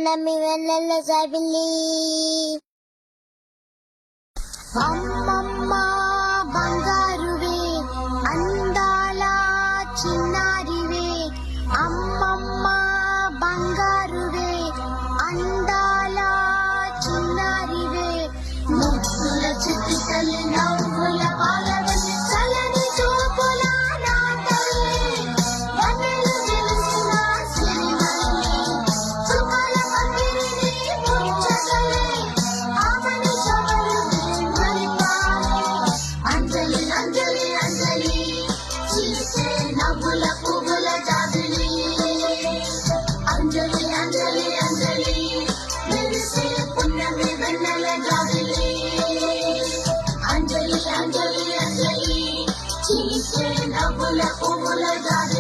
పున్నమి వెన్నెల జాబిల్లి అమ్మమ్మ బంగారువే అందాల చిన్నారివే అమ్మమ్మ బంగారువే అందాల చిన్నారివే ముద్దుల చిట్టి తల్లి నవ్వుల పాలవల్లి చలని చూపుల నాటల్లి వన్నెలు వెలిసిన సిరిమల్లి చుక్కల పందిరిని ముచ్చటలే ఆమని చవలు మరిపాలి అంజలి అంజలి అంజలి చీసే నవ్వుల పువ్వుల జాబిలి అంజలి అంజలి అంజలి మెరిసే పున్నమి వెన్నెల జాబిలి అంజలి అంజలి అంజలి చీసే నవ్వుల పువ్వుల జాబిలి